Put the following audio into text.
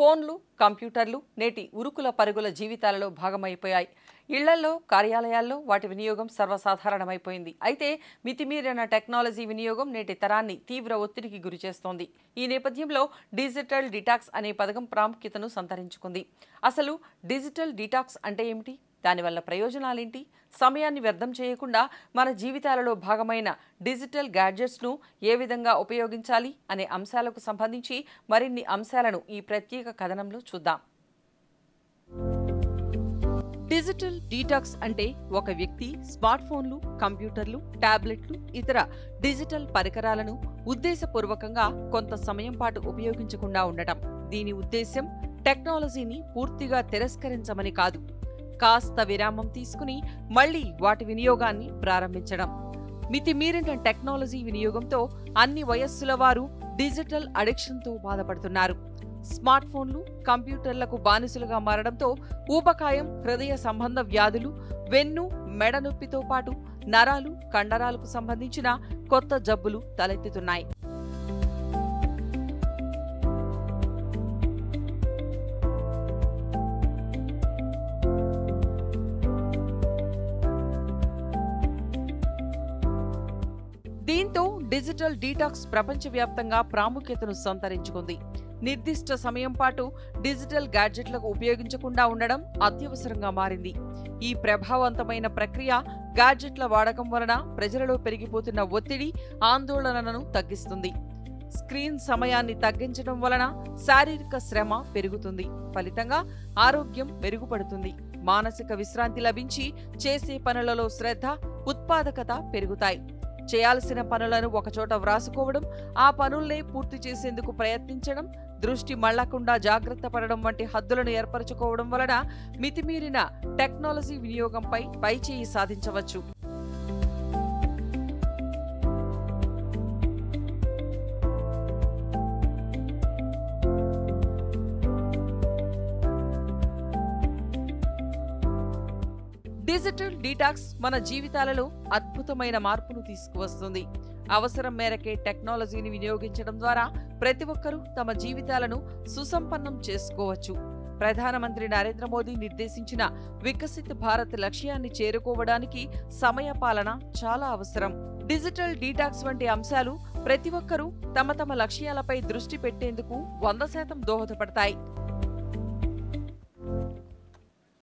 ఫోన్లు, కంప్యూటర్లు నేటి ఉరుకుల పరుగుల జీవితాలలో భాగమైపోయాయి. ఇళ్లలో, కార్యాలయాల్లో వాటి వినియోగం సర్వసాధారణమైపోయింది. అయితే మితిమీరిన టెక్నాలజీ వినియోగం నేటి తరాన్ని తీవ్ర ఒత్తిడికి గురిచేస్తోంది. ఈ నేపథ్యంలో డిజిటల్ డిటాక్స్ అనే పదం ప్రాముఖ్యతను సంతరించుకుంది. అసలు డిజిటల్ డిటాక్స్ అంటే ఏమిటి? దానివల్ల ప్రయోజనాలేంటి? సమయాన్ని వ్యర్థం చేయకుండా మన జీవితాలలో భాగమైన డిజిటల్ గ్యాడ్జెట్స్ను ఏ విధంగా ఉపయోగించాలి అనే అంశాలకు సంబంధించి మరిన్ని అంశాలను ఈ ప్రత్యేక కథనంలో చూద్దాం. డిజిటల్ డీటాక్స్ అంటే ఒక వ్యక్తి స్మార్ట్ ఫోన్లు, కంప్యూటర్లు, టాబ్లెట్లు, ఇతర డిజిటల్ పరికరాలను ఉద్దేశపూర్వకంగా కొంత సమయం పాటు ఉపయోగించకుండా ఉండటం. దీని ఉద్దేశ్యం టెక్నాలజీని పూర్తిగా తిరస్కరించమని కాదు, కాస్త విరామం తీసుకుని మళ్లీ వాటి వినియోగాన్ని ప్రారంభించడం. మితిమీరిన టెక్నాలజీ వినియోగంతో అన్ని వయస్సుల వారు డిజిటల్ అడిక్షన్తో బాధపడుతున్నారు. స్మార్ట్ ఫోన్లు, కంప్యూటర్లకు బానిసలుగా మారడంతో ఊబకాయం, హృదయ సంబంధ వ్యాధులు, వెన్ను, మెడ నొప్పితో పాటు నరాలు, కండరాలకు సంబంధించిన కొత్త జబ్బులు తలెత్తుతున్నాయి. దీంతో డిజిటల్ డీటాక్స్ ప్రపంచవ్యాప్తంగా ప్రాముఖ్యతను సంతరించుకుంది. నిర్దిష్ట సమయం పాటు డిజిటల్ గ్యాడ్జెట్లకు ఉపయోగించకుండా ఉండడం అత్యవసరంగా మారింది. ఈ ప్రభావవంతమైన ప్రక్రియ గ్యాడ్జెట్ల వాడకం వలన ప్రజలలో పెరిగిపోతున్న ఒత్తిడి, ఆందోళనలను తగ్గిస్తుంది. స్క్రీన్ సమయాన్ని తగ్గించడం వలన శారీరక శ్రమ పెరుగుతుంది. ఫలితంగా ఆరోగ్యం మెరుగుపడుతుంది. మానసిక విశ్రాంతి లభించి చేసే పనులలో శ్రద్ధ, ఉత్పాదకత పెరుగుతాయి. చేయాల్సిన పనులను ఒకచోట వ్రాసుకోవడం, ఆ పనుల్నే పూర్తి చేసేందుకు ప్రయత్నించడం, దృష్టి మళ్లకుండా జాగ్రత్త పడడం వంటి హద్దులను ఏర్పరచుకోవడం వలన మితిమీరిన టెక్నాలజీ వినియోగంపై పైచేయి సాధించవచ్చు. డిజిటల్ డీటాక్స్ మన జీవితాలలో అద్భుతమైన మార్పును తీసుకువస్తుంది. అవసరం మేరకే టెక్నాలజీని వినియోగించడం ద్వారా ప్రతి ఒక్కరూ తమ జీవితాలను సుసంపన్నం చేసుకోవచ్చు. ప్రధానమంత్రి నరేంద్ర మోదీ నిర్దేశించిన వికసిత్ భారత్ లక్ష్యాన్ని చేరుకోవడానికి సమయపాలన చాలా అవసరం. డిజిటల్ డీటాక్స్ వంటి అంశాలు ప్రతి ఒక్కరూ తమ తమ లక్ష్యాలపై దృష్టి పెట్టేందుకు 100% దోహదపడతాయి.